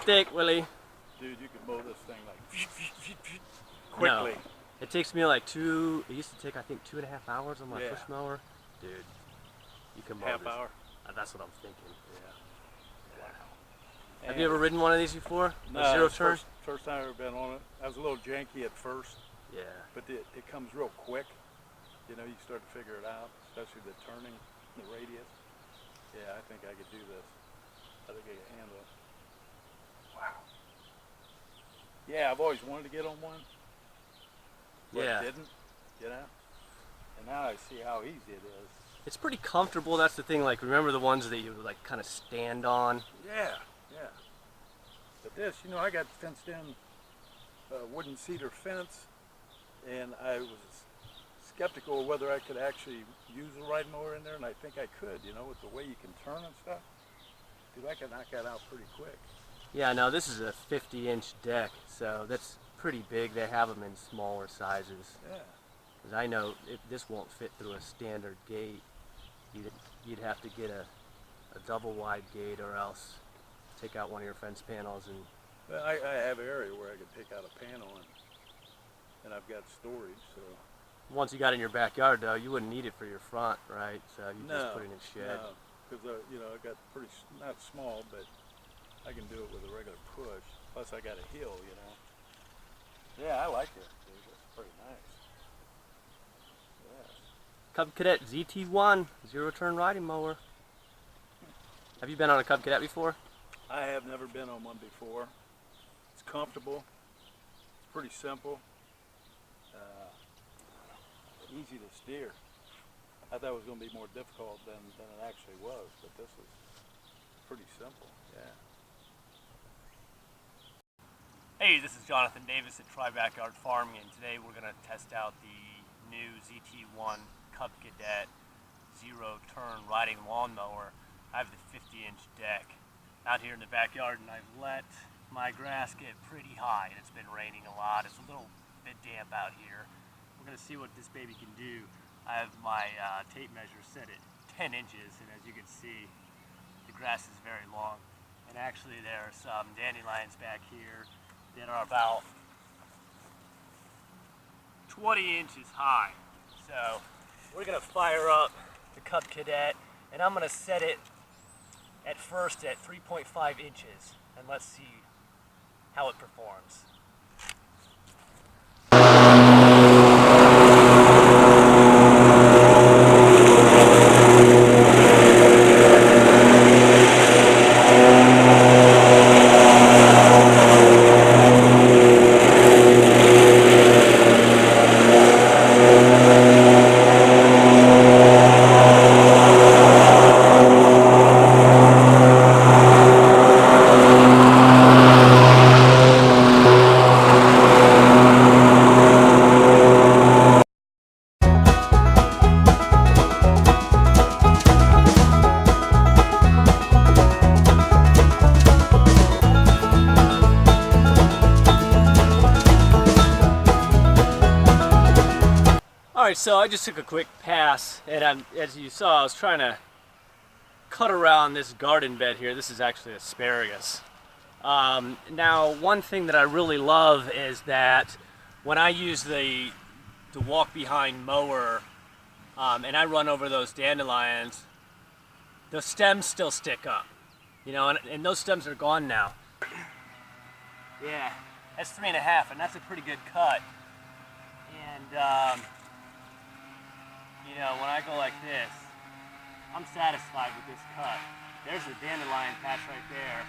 think, Willie? Dude, you can mow this thing like quickly. No. It takes me like it used to take I think 2.5 hours on my push mower. Dude, you can mow Half this. hour? That's what I'm thinking. Yeah. Wow. Have you ever ridden one of these before? No, a zero turn? First time I've ever been on it. I was a little janky at first. Yeah. But it comes real quick. You know, you start to figure it out, especially the turning, the radius. Yeah, I think I could do this. I think I can handle it. Wow. Yeah, I've always wanted to get on one. But didn't, you know? And now I see how easy it is. It's pretty comfortable, that's the thing. Like, remember the ones that you like kind of stand on? Yeah, yeah. But this, you know, I got fenced in wooden cedar fence, and I was skeptical of whether I could actually use a ride mower in there, and I think I could, you know, with the way you can turn and stuff. Because I can knock that out pretty quick. Yeah, no, this is a 50-inch deck, so that's pretty big. They have them in smaller sizes. Yeah. Because I know this won't fit through a standard gate. You'd have to get a double wide gate, or else take out one of your fence panels. And well, I have an area where I could take out a panel, and I've got storage, so. Once you got in your backyard, though, you wouldn't need it for your front, right? So you just put it in a shed. No, because you know, I got pretty, not small, but I can do it with a regular push. Plus I got a hill, you know. Yeah, I like it, dude. It's pretty nice. Yes. Cub Cadet ZT1 zero-turn riding mower. Have you been on a Cub Cadet before? I have never been on one before. It's comfortable. It's pretty simple. Easy to steer. I thought it was going to be more difficult than it actually was, but this is pretty simple. Yeah. Hey, this is Jonathan Davis at Try Backyard Farming, and today we're going to test out the new ZT1 Cub Cadet zero-turn riding lawnmower. I have the 50-inch deck out here in the backyard, and I've let my grass get pretty high, and it's been raining a lot. It's a little bit damp out here. We're going to see what this baby can do. I have my tape measure set at 10 inches, and as you can see, the grass is very long. And actually there are some dandelions back here that are about 20 inches high. So we're going to fire up the Cub Cadet, and I'm going to set it at first at 3.5 inches, and let's see how it performs. Alright, so I just took a quick pass, and as you saw, I was trying to cut around this garden bed here. This is actually asparagus. Now, one thing that I really love is that when I use the walk-behind mower and I run over those dandelions, the stems still stick up, you know, and those stems are gone now. Yeah, that's 3.5, and that's a pretty good cut. And you know, when I go like this, I'm satisfied with this cut. There's a dandelion patch right there,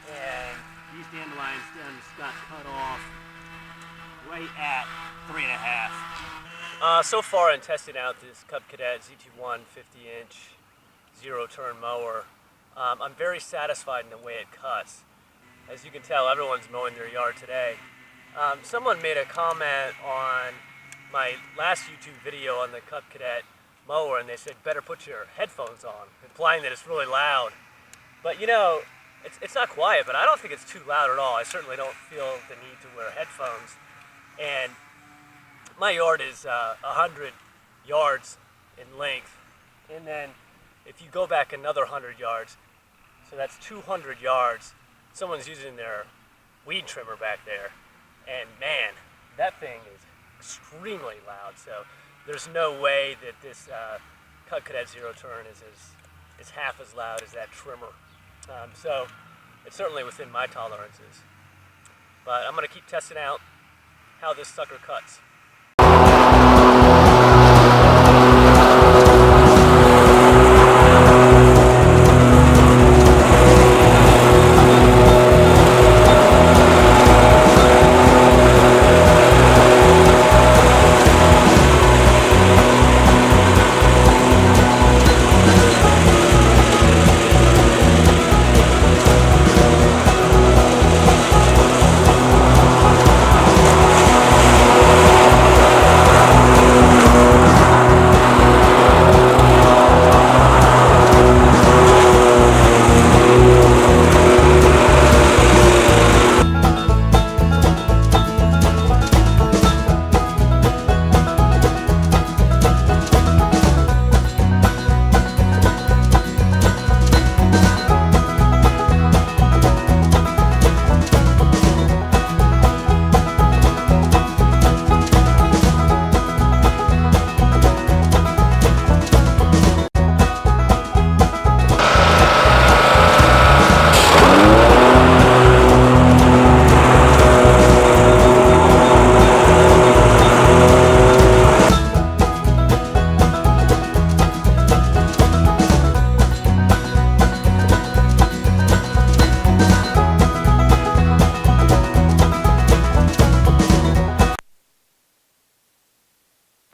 and these dandelion stems got cut off right at 3.5. So far in testing out this Cub Cadet ZT1 50-inch zero-turn mower, I'm very satisfied in the way it cuts. As you can tell, everyone's mowing their yard today. Someone made a comment on my last YouTube video on the Cub Cadet mower, and they said better put your headphones on, implying that it's really loud. But you know, it's not quiet, but I don't think it's too loud at all. I certainly don't feel the need to wear headphones. And my yard is 100 yards in length, and then if you go back another 100 yards, so that's 200 yards, someone's using their weed trimmer back there, and man, that thing is extremely loud. So there's no way that this Cub Cadet Zero Turn is half as loud as that trimmer. So it's certainly within my tolerances. But I'm going to keep testing out how this sucker cuts.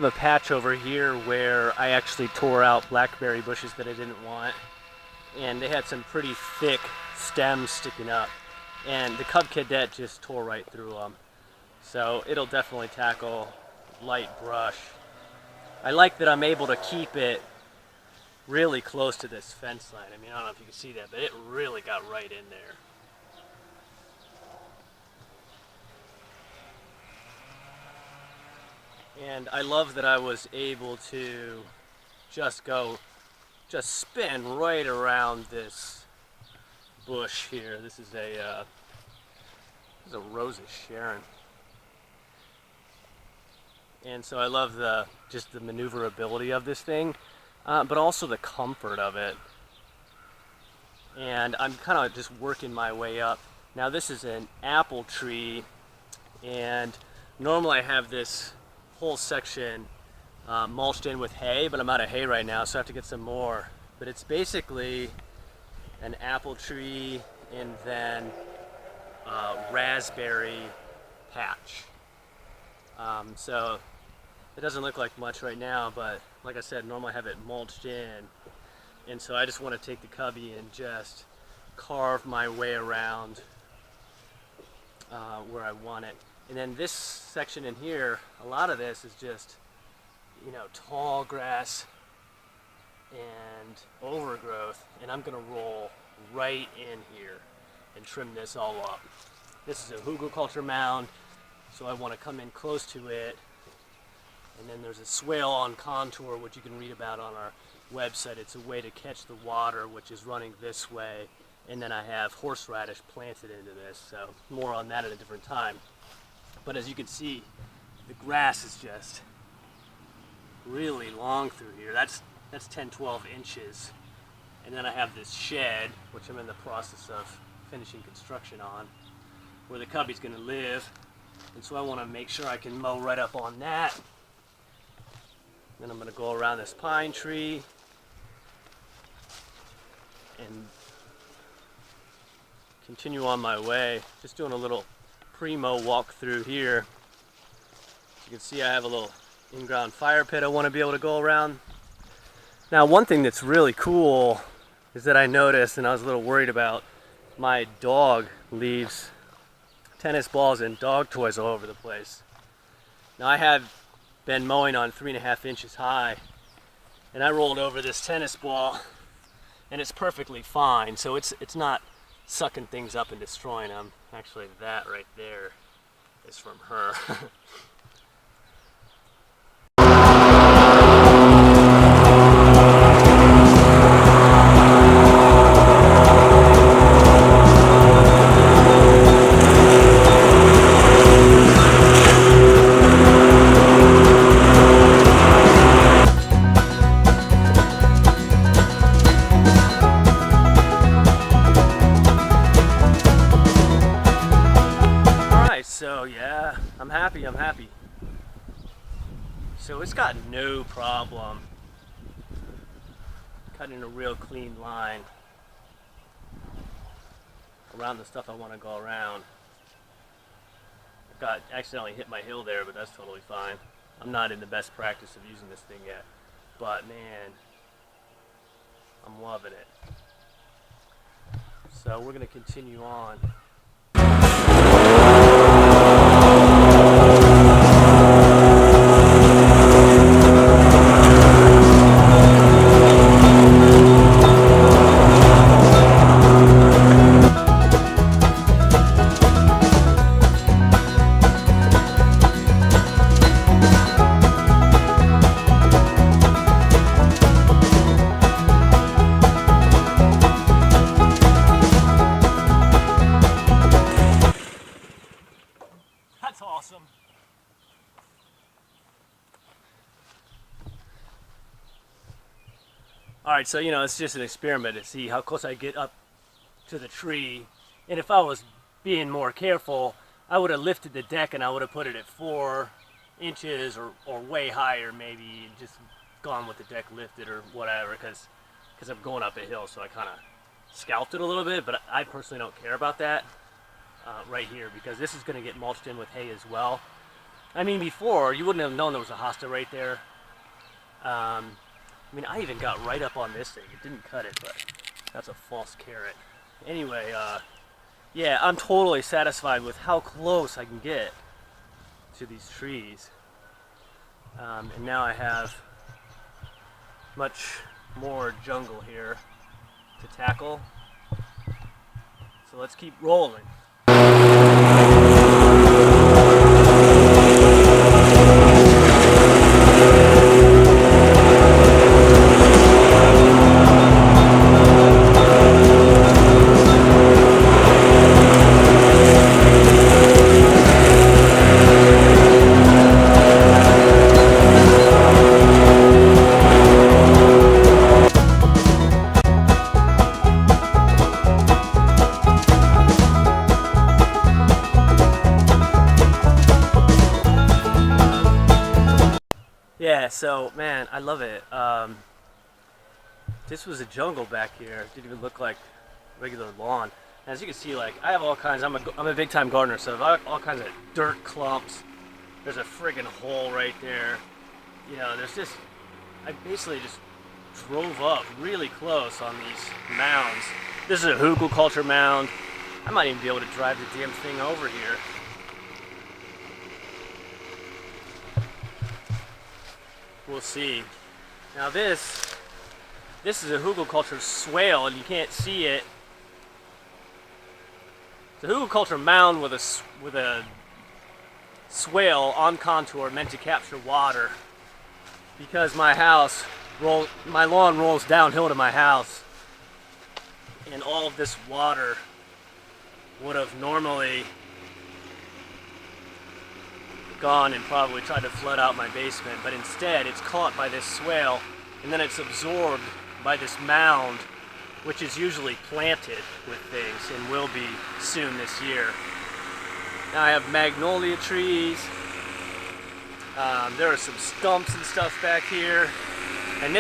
A patch over here where I actually tore out blackberry bushes that I didn't want, and they had some pretty thick stems sticking up, and the Cub Cadet just tore right through them. So it'll definitely tackle light brush. I like that I'm able to keep it really close to this fence line. I mean, I don't know if you can see that, but it really got right in there. And I love that I was able to just spin right around this bush here. This is a Rose of Sharon. And so I love just the maneuverability of this thing, but also the comfort of it. And I'm kind of just working my way up. Now this is an apple tree, and normally I have this whole section mulched in with hay, but I'm out of hay right now, so I have to get some more. But it's basically an apple tree and then raspberry patch. So it doesn't look like much right now, but like I said, normally I have it mulched in, and so I just want to take the cubby and just carve my way around where I want it. And then this section in here, a lot of this is just, you know, tall grass and overgrowth, and I'm gonna roll right in here and trim this all up. This is a hugelkultur mound, so I want to come in close to it. And then there's a swale on contour, which you can read about on our website. It's a way to catch the water, which is running this way. And then I have horseradish planted into this, so more on that at a different time. But as you can see, the grass is just really long through here. That's 10-12 inches. And then I have this shed, which I'm in the process of finishing construction on, where the cubby's gonna live. And so I wanna make sure I can mow right up on that. Then I'm gonna go around this pine tree and continue on my way. Just doing a little pre-mow walk through here. As you can see, I have a little in-ground fire pit I want to be able to go around. Now, one thing that's really cool is that I noticed, and I was a little worried about, my dog leaves tennis balls and dog toys all over the place. Now, I have been mowing on 3.5 inches high, and I rolled over this tennis ball, and it's perfectly fine. So it's not sucking things up and destroying them. Actually, that right there is from her. happy. So it's got no problem cutting a real clean line around the stuff I want to go around. I got accidentally hit my hill there, but that's totally fine. I'm not in the best practice of using this thing yet, but man, I'm loving it. So we're going to continue on. That's awesome. Alright, so it's just an experiment to see how close I get up to the tree. And if I was being more careful, I would have lifted the deck and I would have put it at 4 inches or way higher maybe, and just gone with the deck lifted or whatever, because I'm going up a hill, so I kind of scalped it a little bit, but I personally don't care about that. Right here, because this is going to get mulched in with hay as well. I mean, before you wouldn't have known there was a hosta right there. I mean, I even got right up on this thing. It didn't cut it, but that's a false carrot. Anyway, yeah, I'm totally satisfied with how close I can get to these trees. And now I have much more jungle here to tackle. So let's keep rolling. Yeah, so man, I love it. This was a jungle back here. It didn't even look like regular lawn. And as you can see, like, I have all kinds. I'm a big time gardener, so I have all kinds of dirt clumps. There's a friggin' hole right there. There's just, I basically just drove up really close on these mounds. This is a hugelkultur mound. I might even be able to drive the damn thing over here. We'll see. Now this is a hugelkultur swale, and you can't see it. It's a hugelkultur mound with a swale on contour meant to capture water. Because my lawn rolls downhill to my house, and all of this water would have normally gone and probably tried to flood out my basement, but instead it's caught by this swale, and then it's absorbed by this mound, which is usually planted with things and will be soon this year. Now I have magnolia trees. There are some stumps and stuff back here, and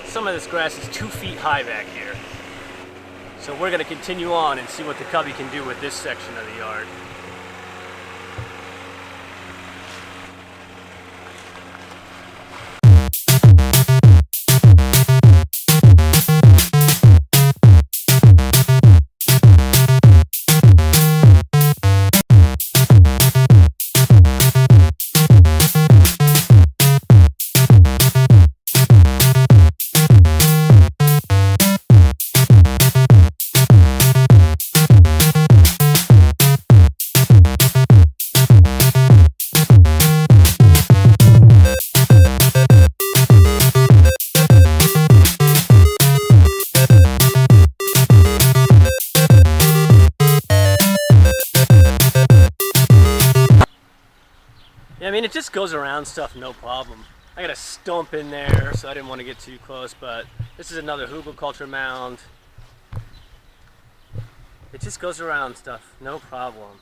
some of this grass is 2 feet high back here. So we're going to continue on and see what the cubby can do with this section of the yard. Yeah, I mean, it just goes around stuff no problem. I got a stump in there, so I didn't want to get too close, but this is another hugelkultur mound. It just goes around stuff, no problem.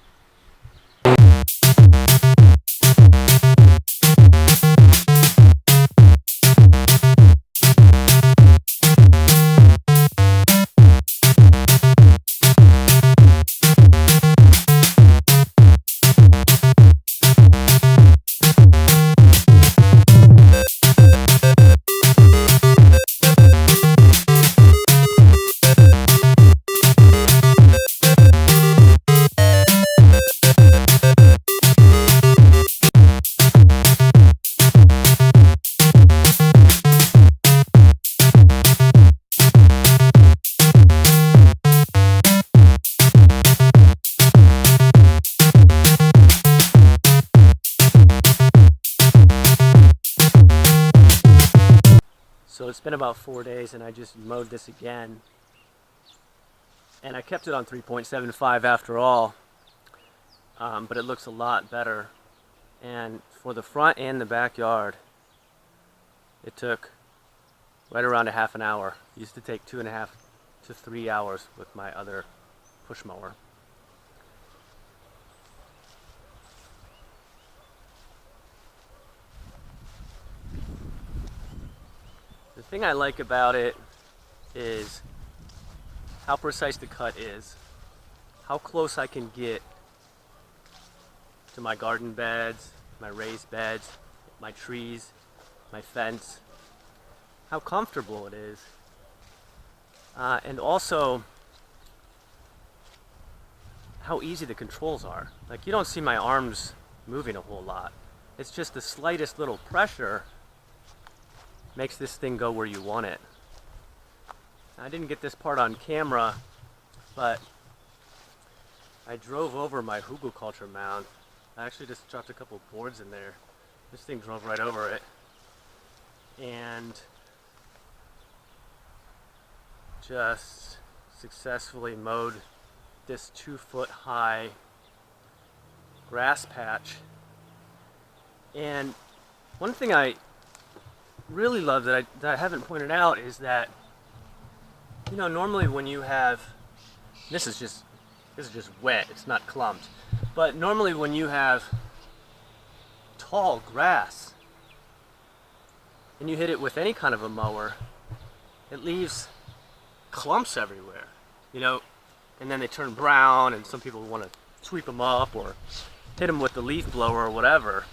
it's been about 4 days and I just mowed this again. And I kept it on 3.75 after all, but it looks a lot better. And for the front and the backyard, it took right around a half an hour. It used to take 2.5 to 3 hours with my other push mower. The thing I like about it is how precise the cut is, how close I can get to my garden beds, my raised beds, my trees, my fence, how comfortable it is, and also how easy the controls are. Like, you don't see my arms moving a whole lot. It's just the slightest little pressure makes this thing go where you want it. I didn't get this part on camera, but I drove over my hugelkultur mound. I actually just dropped a couple boards in there. This thing drove right over it. And just successfully mowed this 2-foot high grass patch. And one thing I really love that I haven't pointed out is that, you know, normally when you have, this is just wet, it's not clumped, but normally when you have tall grass and you hit it with any kind of a mower, it leaves clumps everywhere, you know, and then they turn brown and some people want to sweep them up or hit them with the leaf blower or whatever.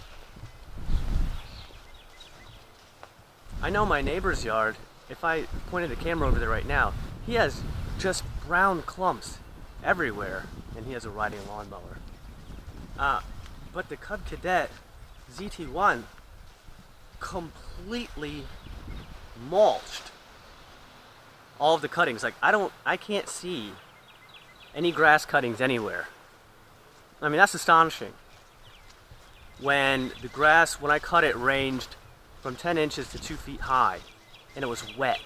I know my neighbor's yard, if I pointed the camera over there right now, he has just brown clumps everywhere, and he has a riding lawnmower. But the Cub Cadet ZT1 completely mulched all of the cuttings. Like, I can't see any grass cuttings anywhere. I mean, that's astonishing. When the grass, when I cut it, ranged from 10 inches to 2 feet high, and it was wet.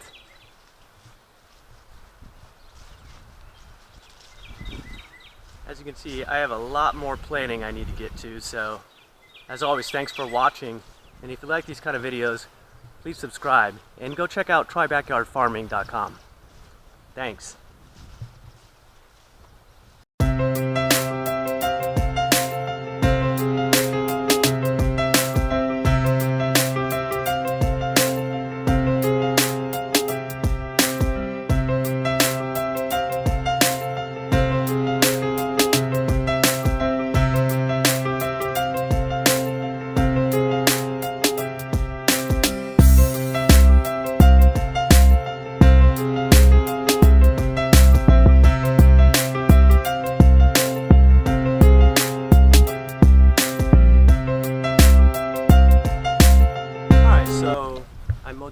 As you can see, I have a lot more planning I need to get to, so as always, thanks for watching, and if you like these kind of videos, please subscribe, and go check out trybackyardfarming.com. Thanks.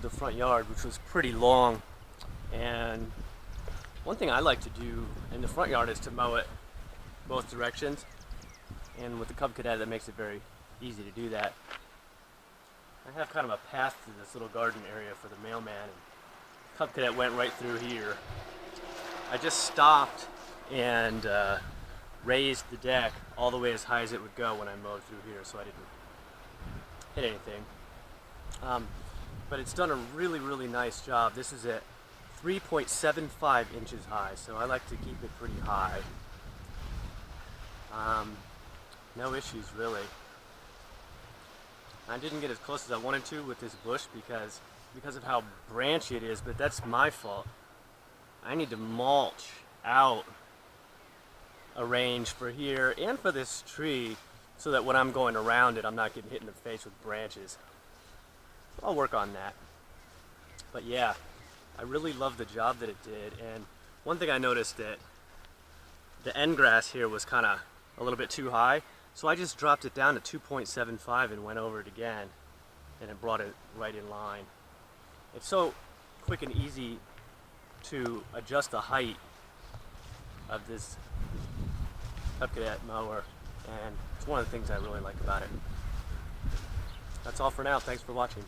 The front yard, which was pretty long, and one thing I like to do in the front yard is to mow it both directions, and with the Cub Cadet that makes it very easy to do that. I have kind of a path to this little garden area for the mailman, and Cub Cadet went right through here. I just stopped and raised the deck all the way as high as it would go when I mowed through here, so I didn't hit anything. But it's done a really, really nice job. This is at 3.75 inches high, so I like to keep it pretty high. No issues, really. I didn't get as close as I wanted to with this bush because of how branchy it is, but that's my fault. I need to mulch out a range for here and for this tree so that when I'm going around it, I'm not getting hit in the face with branches. I'll work on that. But yeah, I really love the job that it did. And one thing I noticed, that the end grass here was kind of a little bit too high, so I just dropped it down to 2.75 and went over it again, and it brought it right in line. It's so quick and easy to adjust the height of this Cub Cadet mower, and it's one of the things I really like about it. That's all for now. Thanks for watching.